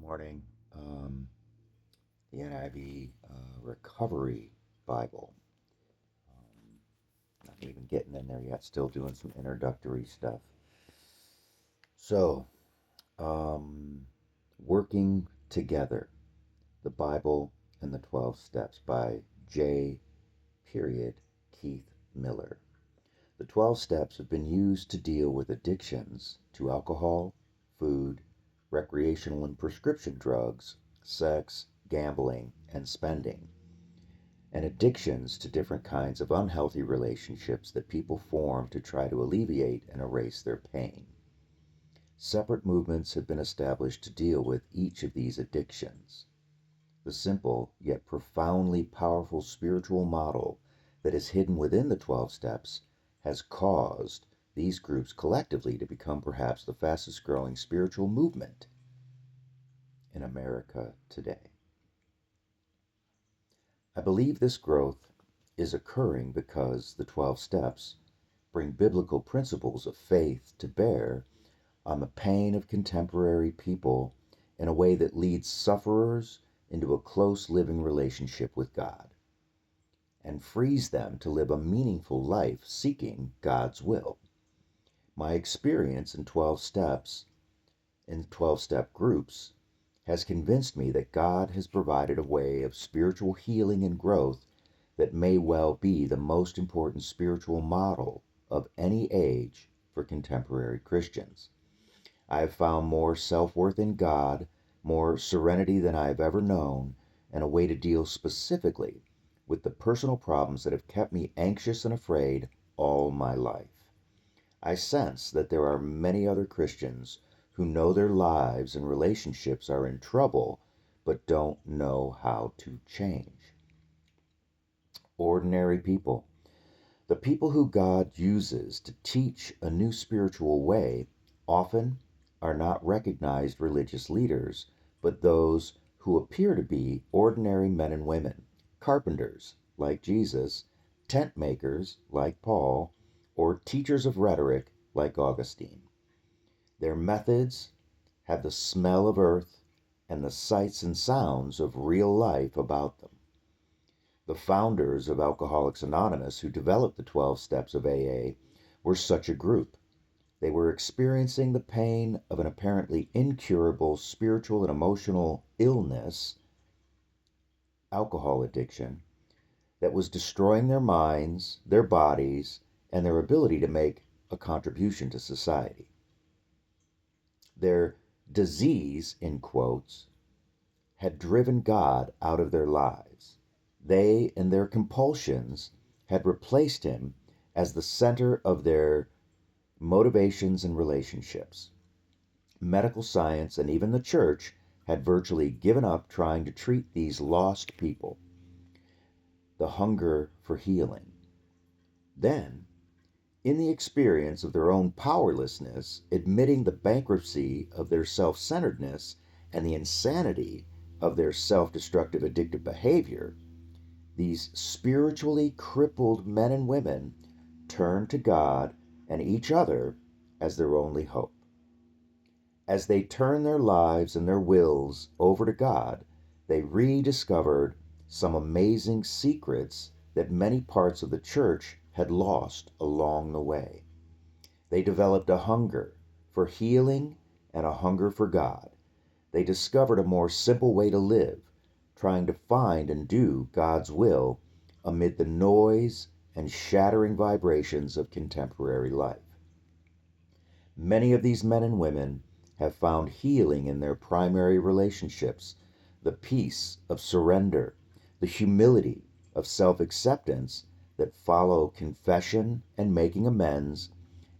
morning. The NIV Recovery Bible. Not even getting in there yet, still doing some introductory stuff. So, um, Working Together, the Bible and the 12 Steps by J. Keith Miller. The 12 steps have been used to deal with addictions to alcohol, food, recreational and prescription drugs, sex, gambling, and spending, and addictions to different kinds of unhealthy relationships that people form to try to alleviate and erase their pain. Separate movements have been established to deal with each of these addictions. The simple yet profoundly powerful spiritual model that is hidden within the 12 steps has caused these groups collectively to become perhaps the fastest growing spiritual movement in America today. I believe this growth is occurring because the 12 steps bring biblical principles of faith to bear on the pain of contemporary people in a way that leads sufferers into a close living relationship with God and frees them to live a meaningful life seeking God's will. My experience in 12-step groups has convinced me that God has provided a way of spiritual healing and growth that may well be the most important spiritual model of any age for contemporary Christians. I have found more self-worth in God, more serenity than I have ever known, and a way to deal specifically with the personal problems that have kept me anxious and afraid all my life. I sense that there are many other Christians who know their lives and relationships are in trouble but don't know how to change. Ordinary people. The people who God uses to teach a new spiritual way often are not recognized religious leaders, but those who appear to be ordinary men and women, carpenters like Jesus, tent makers like Paul, or teachers of rhetoric like Augustine. Their methods have the smell of earth and the sights and sounds of real life about them. The founders of Alcoholics Anonymous, who developed the 12 steps of AA, were such a group. They were experiencing the pain of an apparently incurable spiritual and emotional illness, alcohol addiction, that was destroying their minds, their bodies, and their ability to make a contribution to society. Their disease, in quotes, had driven God out of their lives. They and their compulsions had replaced him as the center of their motivations and relationships. Medical science and even the church had virtually given up trying to treat these lost people. The hunger for healing. Then, in the experience of their own powerlessness, admitting the bankruptcy of their self-centeredness and the insanity of their self-destructive addictive behavior, these spiritually crippled men and women turn to God and each other as their only hope. As they turn their lives and their wills over to God, they rediscovered some amazing secrets that many parts of the church had lost along the way. They developed a hunger for healing and a hunger for God. They discovered a more simple way to live, trying to find and do God's will amid the noise and shattering vibrations of contemporary life. Many of these men and women have found healing in their primary relationships, the peace of surrender, the humility of self-acceptance that follow confession and making amends,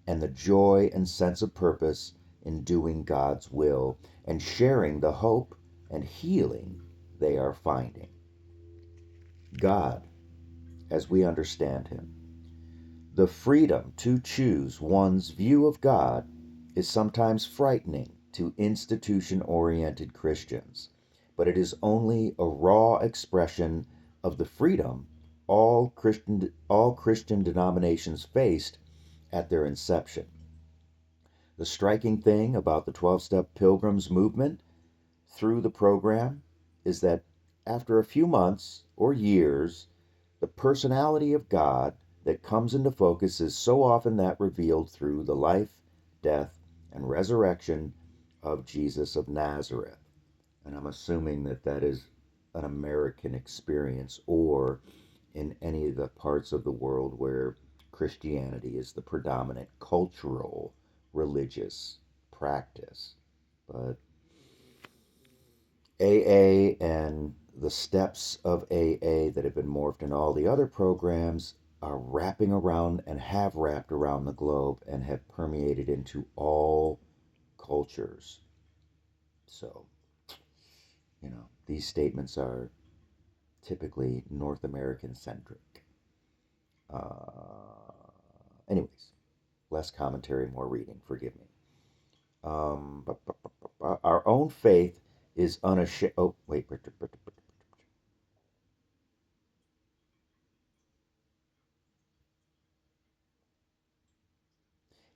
and the joy and sense of purpose in doing God's will and sharing the hope and healing they are finding. God, as we understand him. The freedom to choose one's view of God is sometimes frightening to institution-oriented Christians, but it is only a raw expression of the freedom all Christian denominations faced at their inception. The striking thing about the 12-step Pilgrims movement, through the program is that after a few months or years, the personality of God that comes into focus is so often that revealed through the life, death, and resurrection of Jesus of Nazareth. And I'm assuming that that is an American experience or in any of the parts of the world where Christianity is the predominant cultural religious practice. But AA and the steps of AA that have been morphed in all the other programs are wrapping around and have wrapped around the globe and have permeated into all cultures. So, these statements are typically North American centric. Anyways, less commentary, more reading. Forgive me. Our own faith is unashamed. Oh, wait.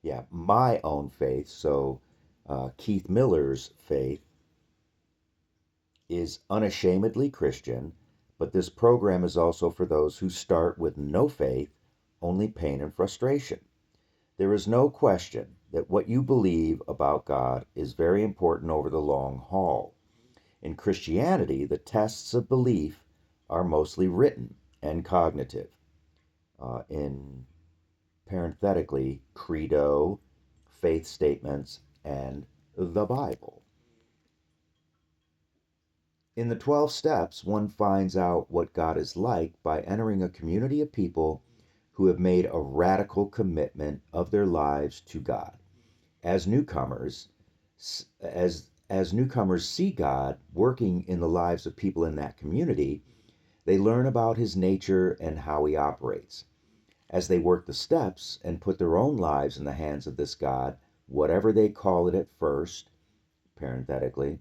Yeah, my own faith. So, Keith Miller's faith is unashamedly Christian, but this program is also for those who start with no faith, only pain and frustration. There is no question that what you believe about God is very important over the long haul. In Christianity, the tests of belief are mostly written and cognitive. In parenthetically, credo, faith statements, and the Bible. In the 12 steps, one finds out what God is like by entering a community of people who have made a radical commitment of their lives to God. As newcomers, as newcomers see God working in the lives of people in that community, they learn about his nature and how he operates. As they work the steps and put their own lives in the hands of this God, whatever they call it at first, parenthetically,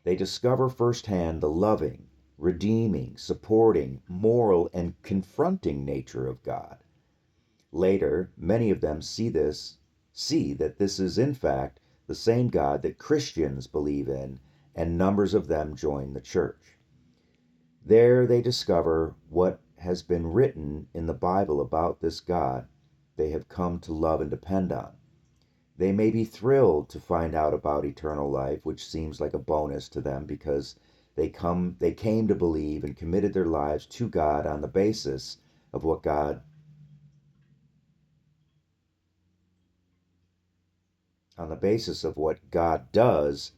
they discover firsthand the loving, redeeming, supporting, moral, and confronting nature of God. Later, many of them see that this is in fact the same God that Christians believe in, and numbers of them join the church. There they discover what has been written in the Bible about this God they have come to love and depend on. They may be thrilled to find out about eternal life, which seems like a bonus to them because they came to believe and committed their lives to God on the basis of what God does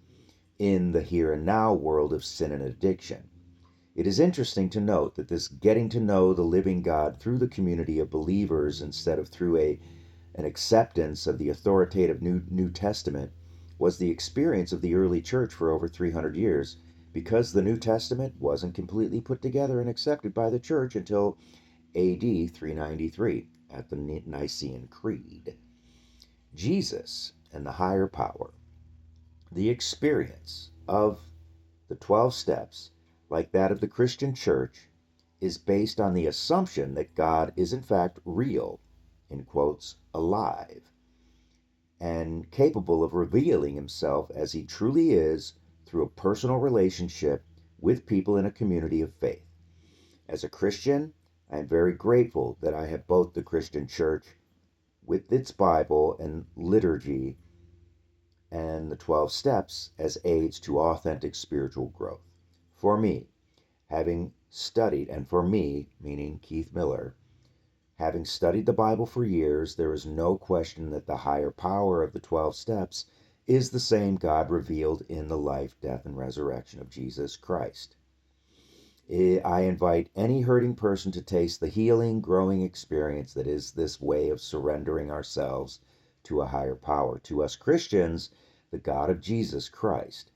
in the here and now world of sin and addiction. It is interesting to note that this getting to know the living God through the community of believers instead of through an acceptance of the authoritative New Testament was the experience of the early church for over 300 years because the New Testament wasn't completely put together and accepted by the church until AD 393 at the Nicene Creed. Jesus and the higher power, the experience of the 12 steps, like that of the Christian church, is based on the assumption that God is in fact real, in quotes, alive, and capable of revealing himself as he truly is through a personal relationship with people in a community of faith. As a Christian, I am very grateful that I have both the Christian church with its Bible and liturgy and the 12 steps as aids to authentic spiritual growth. For me, having studied, and for me, meaning Keith Miller, having studied the Bible for years, there is no question that the higher power of the 12 steps is the same God revealed in the life, death, and resurrection of Jesus Christ. I invite any hurting person to taste the healing, growing experience that is this way of surrendering ourselves to a higher power. To us Christians, the God of Jesus Christ.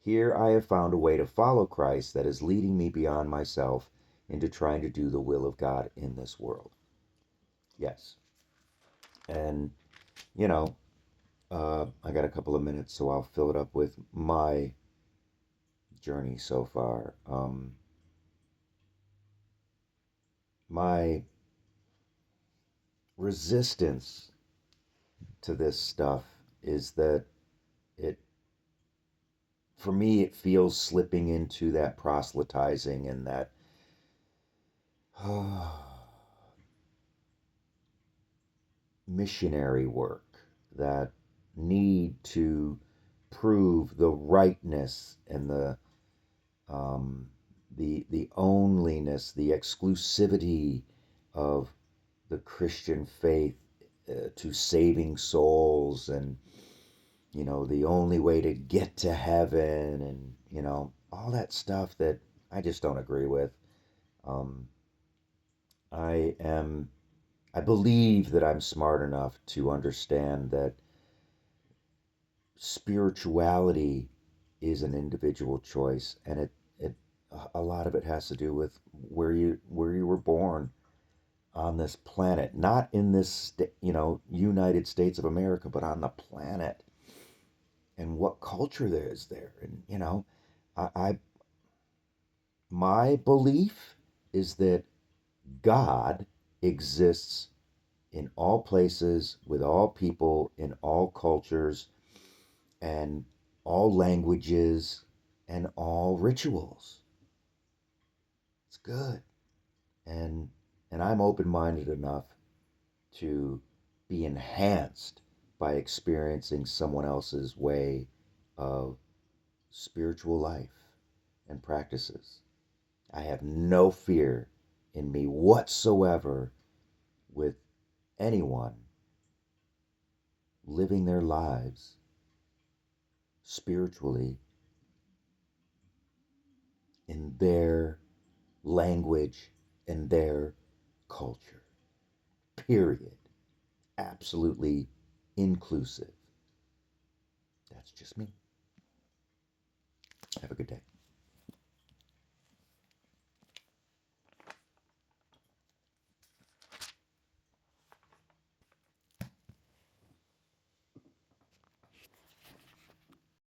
Here I have found a way to follow Christ that is leading me beyond myself into trying to do the will of God in this world. Yes. And, you know, I got a couple of minutes, so I'll fill it up with my journey so far. My resistance to this stuff is that it for me, it feels slipping into that proselytizing and that missionary work, that need to prove the rightness and um, the onlyness, the exclusivity of the Christian faith to saving souls, and the only way to get to heaven, and all that stuff that I just don't agree with. Um, I am I believe that I'm smart enough to understand that spirituality is an individual choice, and it a lot of it has to do with where you were born on this planet, not in this United States of America, but on the planet, and what culture there is there. And I my belief is that God exists in all places, with all people, in all cultures, and all languages, and all rituals. It's good. And I'm open-minded enough to be enhanced by experiencing someone else's way of spiritual life and practices. I have no fear in me whatsoever with anyone living their lives spiritually in their language and their culture. Period. Absolutely inclusive. That's just me. Have a good day.